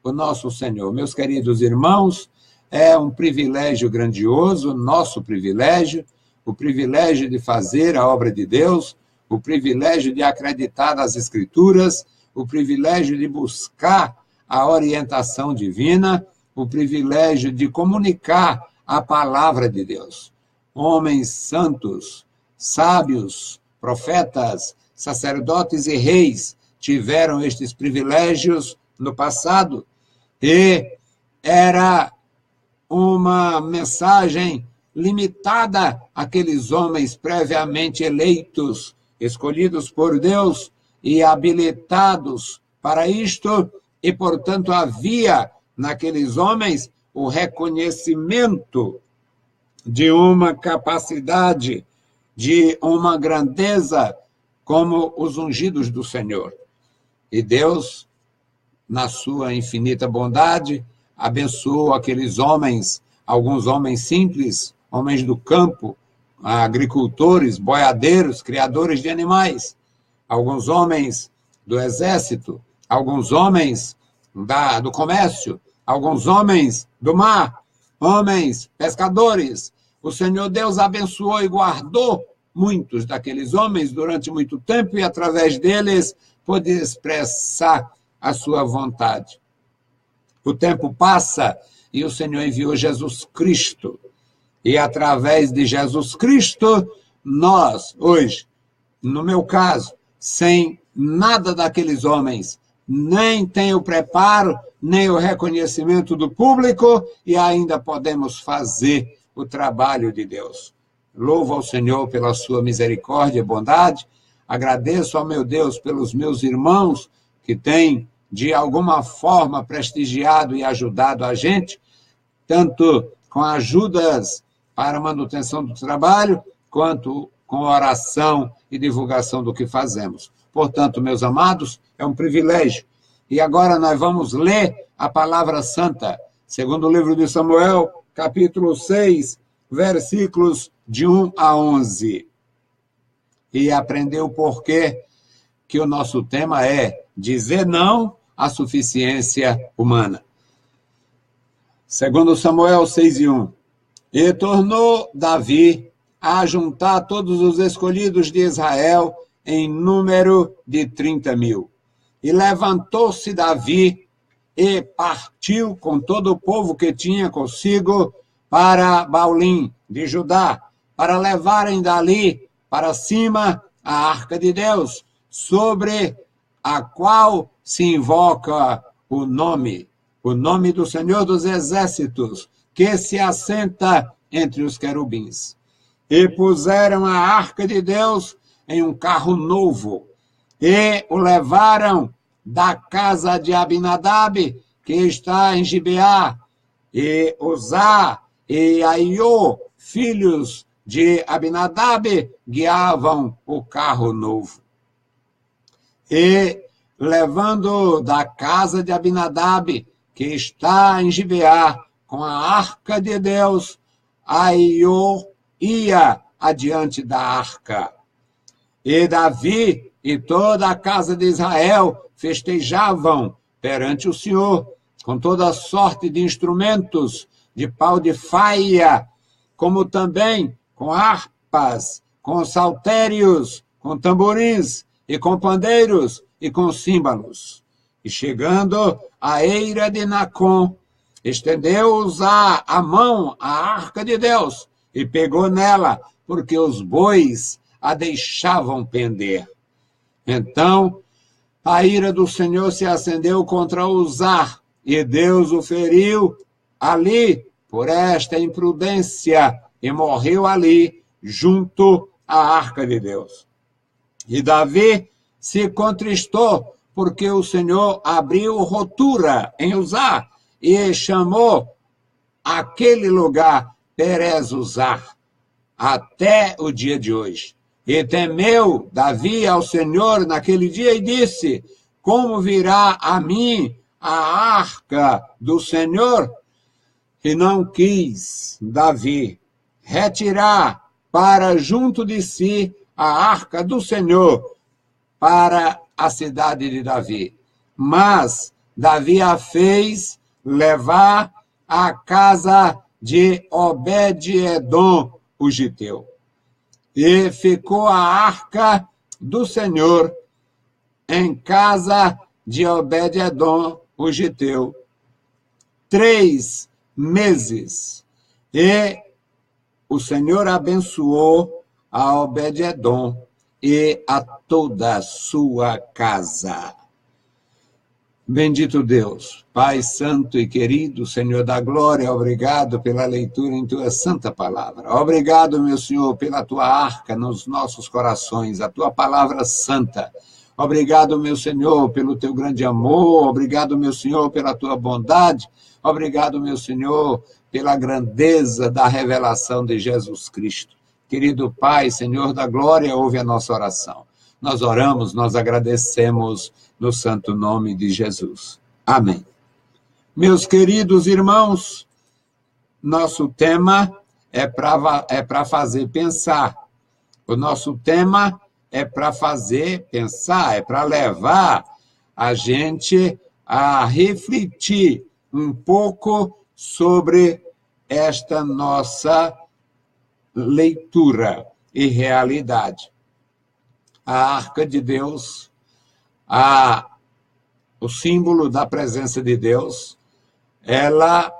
o nosso Senhor. Meus queridos irmãos, é um privilégio grandioso, nosso privilégio, o privilégio de fazer a obra de Deus, o privilégio de acreditar nas Escrituras, o privilégio de buscar a orientação divina, o privilégio de comunicar a palavra de Deus. Homens santos, sábios, profetas, sacerdotes e reis tiveram estes privilégios no passado, e era uma mensagem limitada àqueles homens previamente eleitos, escolhidos por Deus e habilitados para isto, e, portanto, havia naqueles homens o reconhecimento de uma capacidade, de uma grandeza como os ungidos do Senhor. E Deus, na sua infinita bondade, abençoou aqueles homens, alguns homens simples, homens do campo, agricultores, boiadeiros, criadores de animais, alguns homens do exército, alguns homens do comércio, alguns homens do mar, homens pescadores. O Senhor Deus abençoou e guardou muitos daqueles homens durante muito tempo, e através deles pôde expressar a sua vontade. O tempo passa e o Senhor enviou Jesus Cristo. E através de Jesus Cristo, nós, hoje, no meu caso, sem nada daqueles homens, nem tem o preparo, nem o reconhecimento do público, e ainda podemos fazer o trabalho de Deus. Louvo ao Senhor pela sua misericórdia e bondade. Agradeço ao meu Deus pelos meus irmãos que têm, de alguma forma, prestigiado e ajudado a gente, tanto com ajudas para a manutenção do trabalho, quanto com oração e divulgação do que fazemos. Portanto, meus amados, é um privilégio. E agora nós vamos ler a palavra santa, segundo o livro de Samuel, capítulo 6, versículos de 1 a 11. E aprender o porquê que o nosso tema é dizer não à suficiência humana. Segundo Samuel 6 e 1. E tornou Davi a juntar todos os escolhidos de Israel em número de 30.000. E levantou-se Davi e partiu com todo o povo que tinha consigo para Baulim de Judá, para levarem dali para cima a arca de Deus, sobre a qual se invoca o nome do Senhor dos Exércitos, que se assenta entre os querubins. E puseram a arca de Deus em um carro novo, e o levaram da casa de Abinadab, que está em Gibeá, e Uzá e Aiô, filhos de Abinadab, guiavam o carro novo. E, levando da casa de Abinadab, que está em Gibeá, com a arca de Deus, Aiô ia adiante da arca. E Davi e toda a casa de Israel festejavam perante o Senhor, com toda sorte de instrumentos, de pau de faia, como também com harpas, com saltérios, com tamborins, e com pandeiros, e com símbolos. E chegando à eira de Nacon, estendeu-os a mão à arca de Deus, e pegou nela, porque os bois a deixavam pender. Então, a ira do Senhor se acendeu contra Uzá, e Deus o feriu ali por esta imprudência, e morreu ali, junto à arca de Deus. E Davi se contristou, porque o Senhor abriu rotura em Uzá, e chamou aquele lugar Perez-Uzá, até o dia de hoje. E temeu Davi ao Senhor naquele dia e disse: como virá a mim a arca do Senhor? E não quis Davi retirar para junto de si a arca do Senhor para a cidade de Davi. Mas Davi a fez levar à casa de Obed-edom, o giteu. E ficou a arca do Senhor em casa de Obed-edom, o giteu, 3 meses. E o Senhor abençoou a Obed-edom e a toda a sua casa. Bendito Deus, Pai santo e querido, Senhor da glória, obrigado pela leitura em tua santa palavra. Obrigado, meu Senhor, pela tua arca nos nossos corações, a tua palavra santa. Obrigado, meu Senhor, pelo teu grande amor. Obrigado, meu Senhor, pela tua bondade. Obrigado, meu Senhor, pela grandeza da revelação de Jesus Cristo. Querido Pai, Senhor da glória, ouve a nossa oração. Nós oramos, nós agradecemos no santo nome de Jesus. Amém. Meus queridos irmãos, nosso tema é para fazer pensar. O nosso tema é para fazer pensar, é para levar a gente a refletir um pouco sobre esta nossa leitura e realidade. A arca de Deus, o símbolo da presença de Deus, ela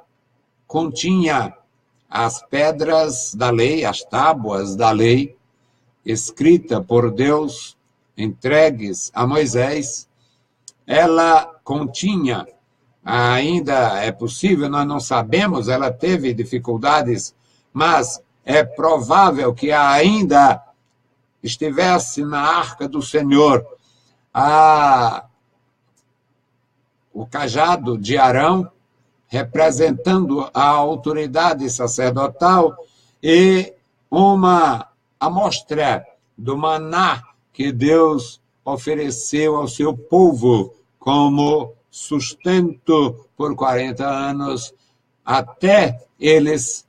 continha as pedras da lei, as tábuas da lei, escrita por Deus, entregues a Moisés. Ela continha, ainda é possível, nós não sabemos, ela teve dificuldades, mas é provável que ainda estivesse na arca do Senhor o cajado de Arão, representando a autoridade sacerdotal, e uma amostra do maná que Deus ofereceu ao seu povo como sustento por 40 anos, até eles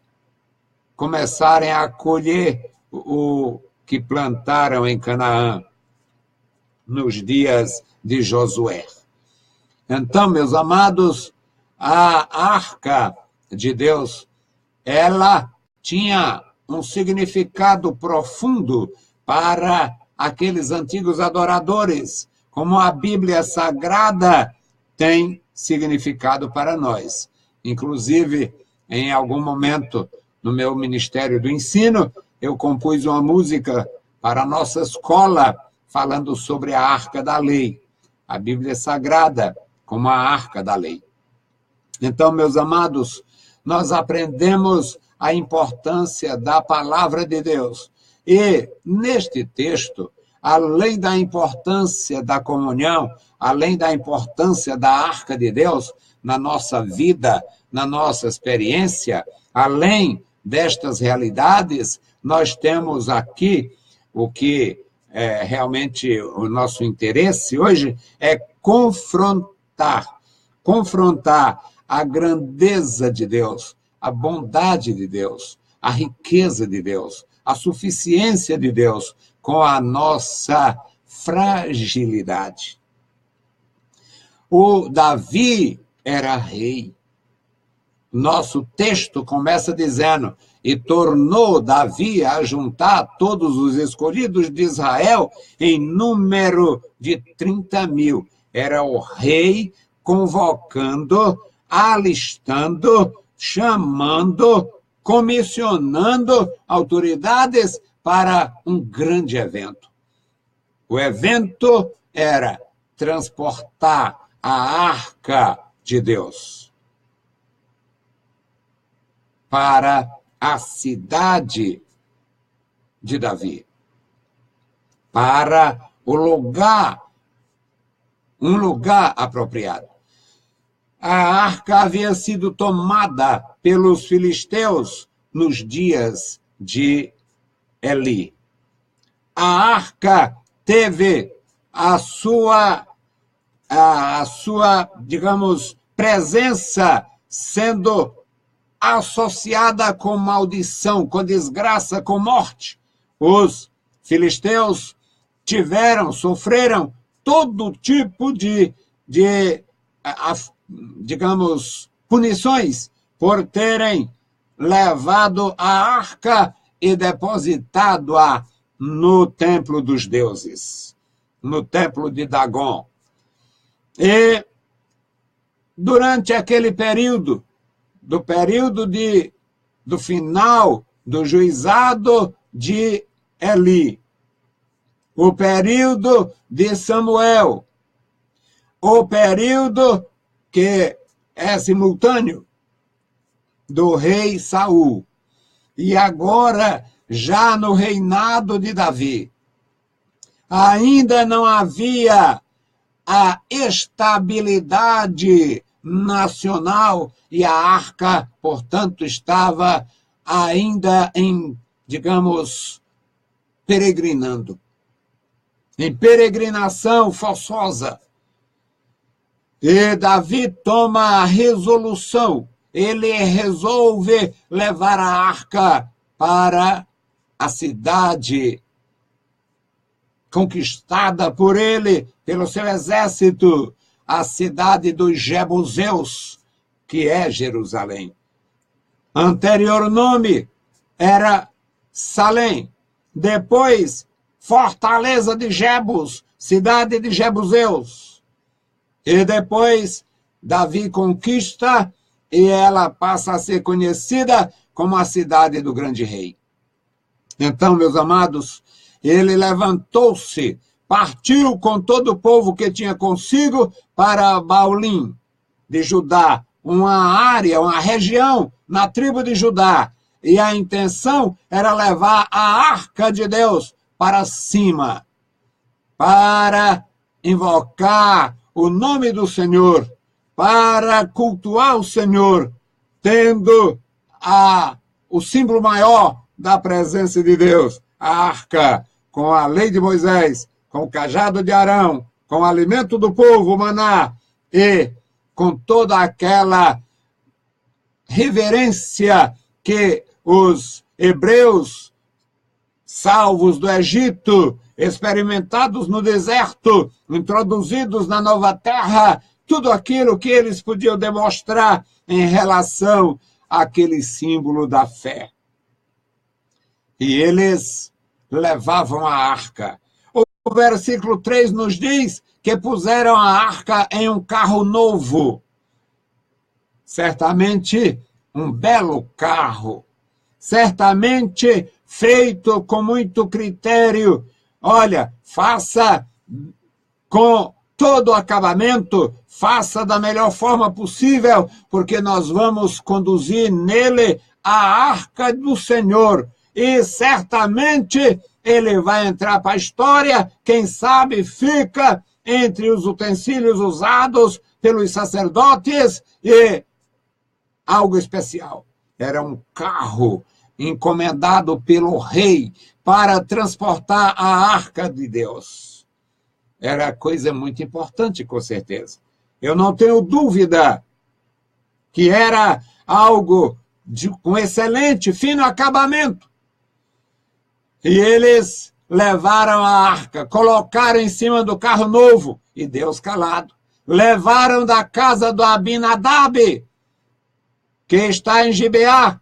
começarem a colher o que plantaram em Canaã nos dias de Josué. Então, meus amados, a arca de Deus, ela tinha um significado profundo para aqueles antigos adoradores, como a Bíblia Sagrada tem significado para nós. Inclusive, em algum momento, no meu Ministério do Ensino, eu compus uma música para a nossa escola, falando sobre a Arca da Lei, a Bíblia Sagrada como a Arca da Lei. Então, meus amados, nós aprendemos a importância da palavra de Deus. E, neste texto, além da importância da comunhão, além da importância da Arca de Deus na nossa vida, na nossa experiência, além destas realidades, nós temos aqui o que é realmente o nosso interesse hoje é confrontar a grandeza de Deus, a bondade de Deus, a riqueza de Deus, a suficiência de Deus com a nossa fragilidade. O Davi era rei. Nosso texto começa dizendo: e tornou Davi a juntar todos os escolhidos de Israel em número de 30.000. Era o rei convocando, alistando, chamando, comissionando autoridades para um grande evento. O evento era transportar a arca de Deus para a cidade de Davi, para um lugar apropriado. A arca havia sido tomada pelos filisteus nos dias de Eli. A arca teve a sua, digamos, presença sendo associada com maldição, com desgraça, com morte. Os filisteus sofreram todo tipo de digamos, punições por terem levado a arca e depositado-a no templo dos deuses, no templo de Dagon. E durante aquele período, do final do juizado de Eli, o período de Samuel, o período que é simultâneo do rei Saul, e agora já no reinado de Davi, ainda não havia a estabilidade nacional e a arca, portanto, estava ainda digamos, peregrinando, em peregrinação forçosa. E Davi toma a resolução, ele resolve levar a arca para a cidade conquistada por ele, pelo seu exército, a cidade dos Jebuseus, que é Jerusalém. Anterior nome era Salém, depois Fortaleza de Jebus, cidade de Jebuseus. E depois Davi conquista e ela passa a ser conhecida como a cidade do grande rei. Então, meus amados, ele levantou-se, partiu com todo o povo que tinha consigo para Baulim de Judá, uma área, uma região na tribo de Judá. E a intenção era levar a arca de Deus para cima, para invocar o nome do Senhor, para cultuar o Senhor, tendo o símbolo maior da presença de Deus, a arca, com a lei de Moisés, com o cajado de Arão, com o alimento do povo, o maná, e com toda aquela reverência que os hebreus, salvos do Egito, experimentados no deserto, introduzidos na nova terra, tudo aquilo que eles podiam demonstrar em relação àquele símbolo da fé. E eles levavam a arca. O versículo 3 nos diz que puseram a arca em um carro novo. Certamente um belo carro. Certamente feito com muito critério. Olha, faça com todo o acabamento, faça da melhor forma possível, porque nós vamos conduzir nele a arca do Senhor. E certamente ele vai entrar para a história, quem sabe fica entre os utensílios usados pelos sacerdotes e algo especial. Era um carro encomendado pelo rei para transportar a arca de Deus. Era coisa muito importante, com certeza. Eu não tenho dúvida que era algo com excelente, fino acabamento. E eles levaram a arca, colocaram em cima do carro novo, e Deus calado. Levaram da casa do Abinadab, que está em Gibeá,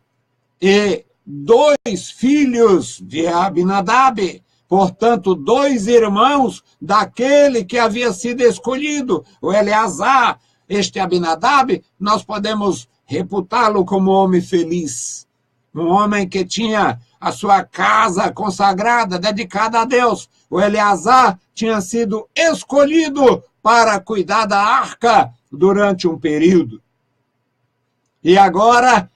e 2 filhos de Abinadab, portanto, 2 irmãos daquele que havia sido escolhido, o Eleazar. Este Abinadab, nós podemos reputá-lo como homem feliz, um homem que tinha a sua casa consagrada, dedicada a Deus. O Eleazar tinha sido escolhido para cuidar da arca durante um período. E agora,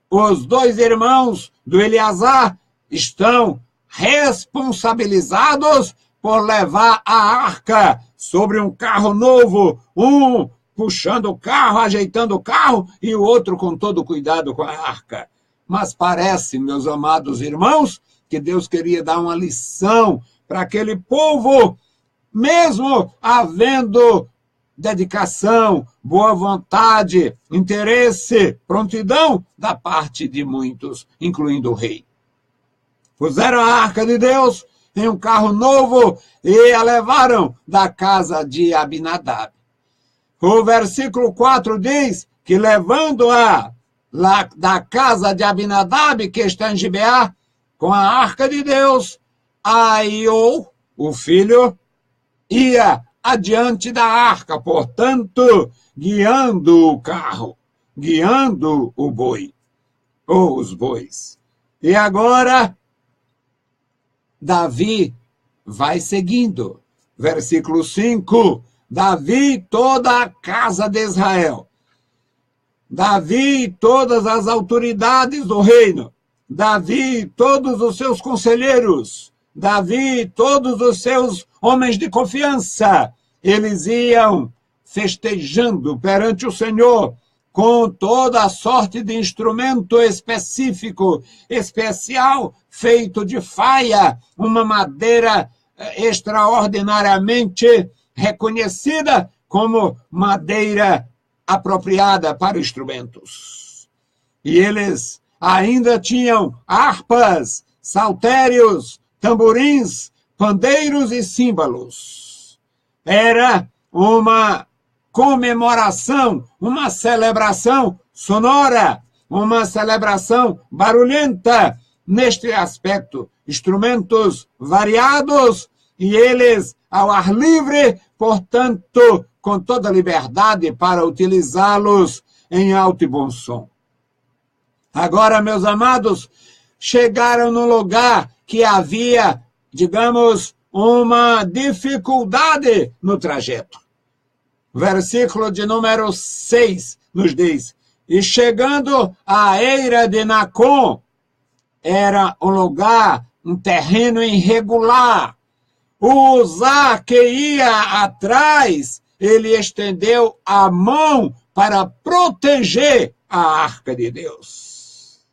os 2 irmãos do Eleazar estão responsabilizados por levar a arca sobre um carro novo, um puxando o carro, ajeitando o carro, e o outro com todo cuidado com a arca. Mas parece, meus amados irmãos, que Deus queria dar uma lição para aquele povo, mesmo havendo dedicação, boa vontade, interesse, prontidão da parte de muitos, incluindo o rei. Puseram a arca de Deus em um carro novo e a levaram da casa de Abinadab. O versículo 4 diz que levando-a lá da casa de Abinadab, que está em Gibeá, com a arca de Deus, Aiô, o filho, ia adiante da arca, portanto, guiando o carro, guiando o boi, ou os bois. E agora, Davi vai seguindo. Versículo 5, Davi e toda a casa de Israel. Davi e todas as autoridades do reino. Davi e todos os seus conselheiros. Davi e todos os seus homens de confiança. Eles iam festejando perante o Senhor com toda a sorte de instrumento específico, especial, feito de faia, uma madeira extraordinariamente reconhecida como madeira apropriada para instrumentos. E eles ainda tinham harpas, saltérios, tamborins, pandeiros e símbolos. Era uma comemoração, uma celebração sonora, uma celebração barulhenta neste aspecto. Instrumentos variados e eles ao ar livre, portanto, com toda liberdade para utilizá-los em alto e bom som. Agora, meus amados, chegaram no lugar que havia, digamos, uma dificuldade no trajeto. Versículo de número 6 nos diz: e chegando à eira de Nacon, era um lugar, um terreno irregular. O Uzá que ia atrás, ele estendeu a mão para proteger a arca de Deus.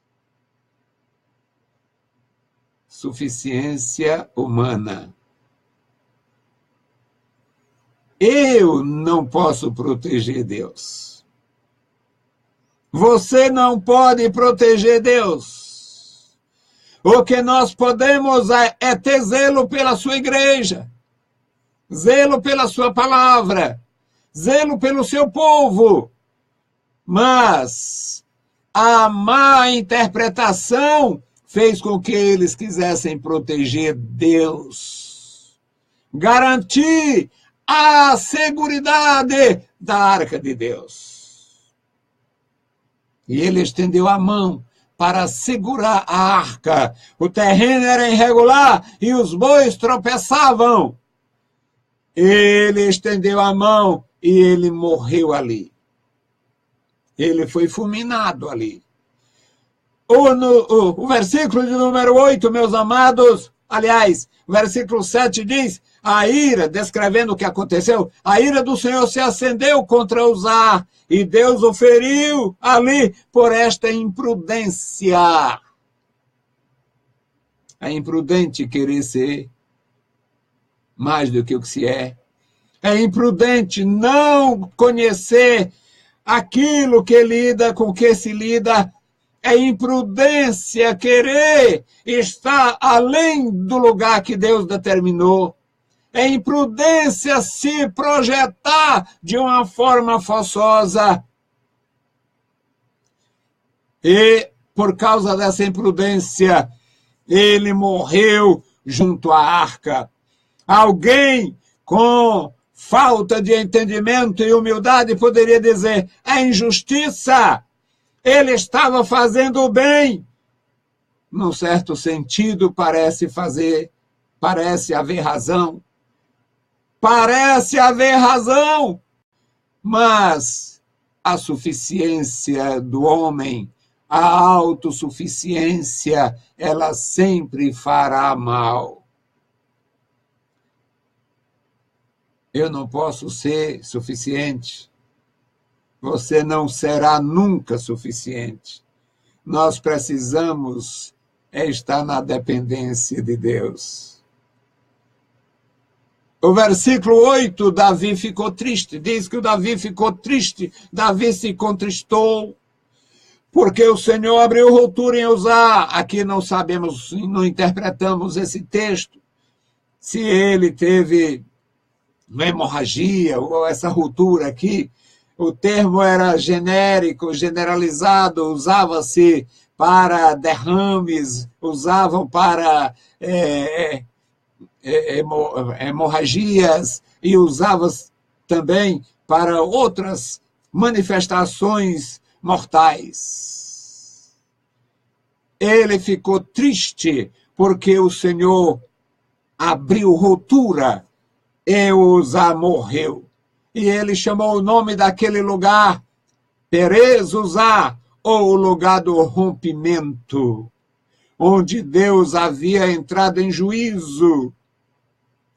Suficiência humana. Eu não posso proteger Deus. Você não pode proteger Deus. O que nós podemos é ter zelo pela sua igreja, zelo pela sua palavra, zelo pelo seu povo. Mas a má interpretação fez com que eles quisessem proteger Deus, garantir a seguridade da arca de Deus. E ele estendeu a mão para segurar a arca. O terreno era irregular e os bois tropeçavam. Ele estendeu a mão e ele morreu ali. Ele foi fulminado ali. O versículo de número 8, meus amados, aliás, o versículo 7 diz, a ira, descrevendo o que aconteceu, a ira do Senhor se acendeu contra Uzá, e Deus o feriu ali por esta imprudência. É imprudente querer ser mais do que o que se é. É imprudente não conhecer aquilo que lida, com que se lida. É imprudência querer estar além do lugar que Deus determinou. É imprudência se projetar de uma forma forçosa. E, por causa dessa imprudência, ele morreu junto à arca. Alguém com falta de entendimento e humildade poderia dizer, é injustiça. Ele estava fazendo o bem. Num certo sentido, parece haver razão. Parece haver razão, mas a suficiência do homem, a autossuficiência, ela sempre fará mal. Eu não posso ser suficiente. Você não será nunca suficiente. Nós precisamos estar na dependência de Deus. O versículo 8, Davi ficou triste. Diz que o Davi ficou triste. Davi se contristou. Porque o Senhor abriu ruptura em Uzá. Aqui não sabemos, não interpretamos esse texto. Se ele teve uma hemorragia, ou essa ruptura aqui. O termo era genérico, generalizado, usava-se para derrames, usavam para hemorragias e usava também para outras manifestações mortais. Ele ficou triste porque o Senhor abriu ruptura e Uzá morreu. E ele chamou o nome daquele lugar Perez Uzá, ou o lugar do rompimento, onde Deus havia entrado em juízo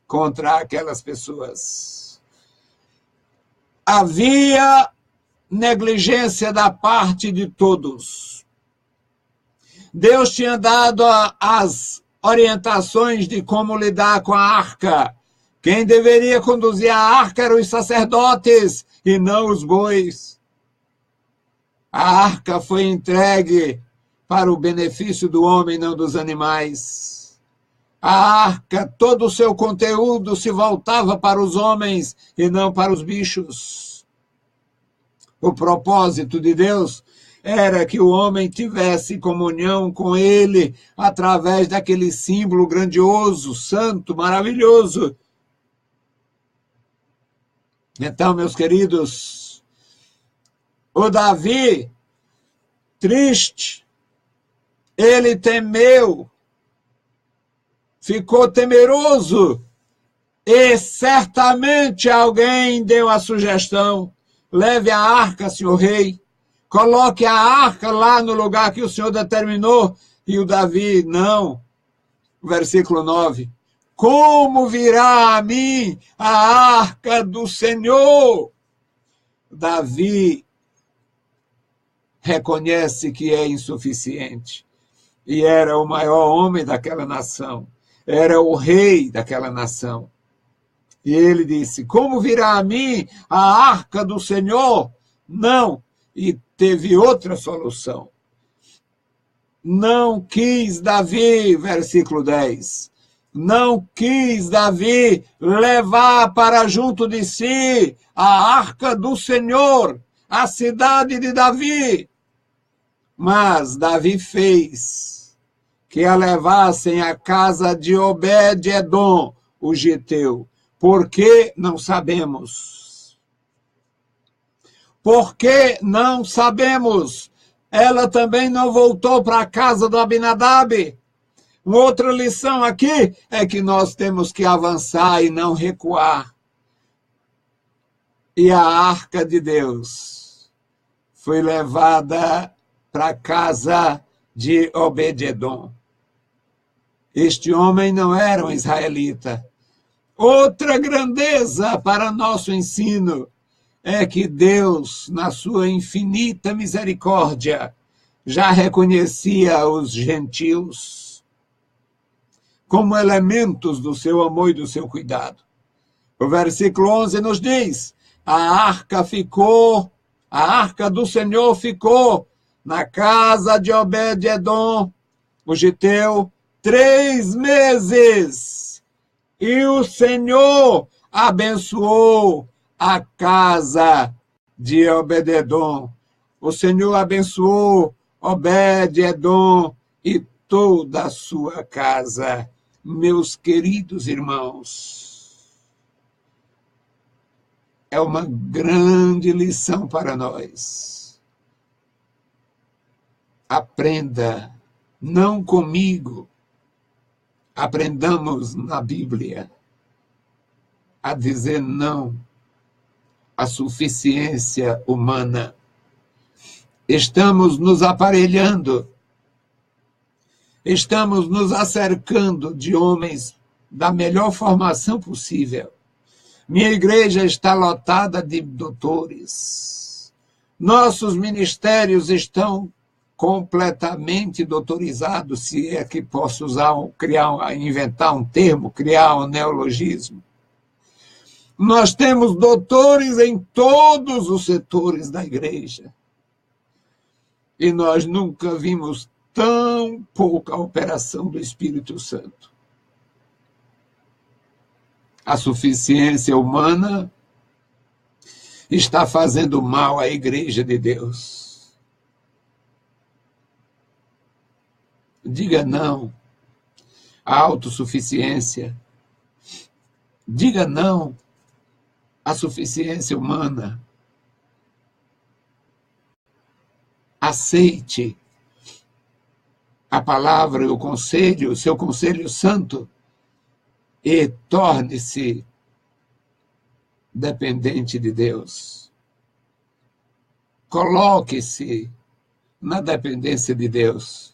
contra aquelas pessoas. Havia negligência da parte de todos. Deus tinha dado as orientações de como lidar com a arca. Quem deveria conduzir a arca eram os sacerdotes e não os bois. A arca foi entregue para o benefício do homem, não dos animais. A arca, todo o seu conteúdo se voltava para os homens e não para os bichos. O propósito de Deus era que o homem tivesse comunhão com ele através daquele símbolo grandioso, santo, maravilhoso. Então, meus queridos, o Davi, triste, ele temeu, ficou temeroso, e certamente alguém deu a sugestão: leve a arca, senhor rei, coloque a arca lá no lugar que o Senhor determinou. E o Davi, não. Versículo 9. Como virá a mim a arca do Senhor? Davi reconhece que é insuficiente. E era o maior homem daquela nação. Era o rei daquela nação. E ele disse: como virá a mim a arca do Senhor? Não. E teve outra solução. Não quis Davi, versículo 10. Não quis Davi levar para junto de si a arca do Senhor, a cidade de Davi. Mas Davi fez que a levassem à casa de Obed-edom, o geteu. Por que não sabemos? Por que não sabemos? Ela também não voltou para a casa do Abinadab. Uma outra lição aqui é que nós temos que avançar e não recuar. E a arca de Deus foi levada para a casa de Obed-edom. Este homem não era um israelita. Outra grandeza para nosso ensino é que Deus, na sua infinita misericórdia, já reconhecia os gentios como elementos do seu amor e do seu cuidado. O versículo 11 nos diz: a arca do Senhor ficou na casa de Obed-edom, o geteu, 3 meses. E o Senhor abençoou a casa de Obed-edom. O Senhor abençoou Obed-edom e toda a sua casa. Meus queridos irmãos, é uma grande lição para nós. Aprenda, não comigo, aprendamos na Bíblia a dizer não à suficiência humana. Estamos nos aparelhando, estamos nos acercando de homens da melhor formação possível. Minha igreja está lotada de doutores. Nossos ministérios estão completamente doutorizados, se é que posso inventar um termo, criar um neologismo. Nós temos doutores em todos os setores da igreja. E nós nunca vimos tão pouca operação do Espírito Santo. A suficiência humana está fazendo mal à igreja de Deus. Diga não à autossuficiência. Diga não à suficiência humana. Aceite a palavra e o conselho, o seu conselho santo, e torne-se dependente de Deus. Coloque-se na dependência de Deus.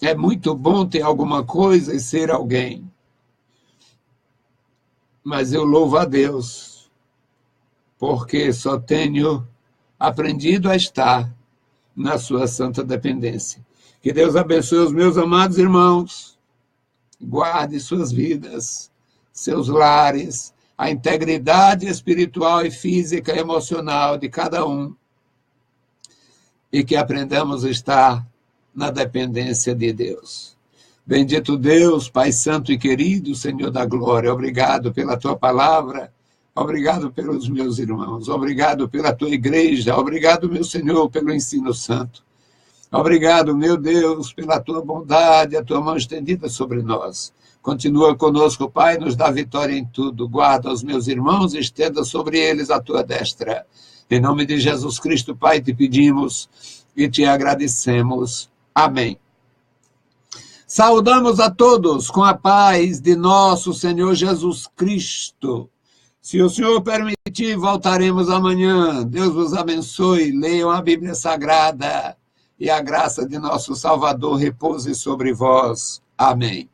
É muito bom ter alguma coisa e ser alguém. Mas eu louvo a Deus, porque só tenho aprendido a estar na sua santa dependência. Que Deus abençoe os meus amados irmãos, guarde suas vidas, seus lares, a integridade espiritual e física e emocional de cada um, e que aprendamos a estar na dependência de Deus. Bendito Deus, Pai Santo e querido, Senhor da glória, obrigado pela tua palavra, obrigado pelos meus irmãos, obrigado pela tua igreja, obrigado, meu Senhor, pelo ensino santo. Obrigado, meu Deus, pela tua bondade, a tua mão estendida sobre nós. Continua conosco, Pai, nos dá vitória em tudo. Guarda os meus irmãos e estenda sobre eles a tua destra. Em nome de Jesus Cristo, Pai, te pedimos e te agradecemos. Amém. Saudamos a todos com a paz de nosso Senhor Jesus Cristo. Se o Senhor permitir, voltaremos amanhã. Deus vos abençoe. Leiam a Bíblia Sagrada e a graça de nosso Salvador repouse sobre vós. Amém.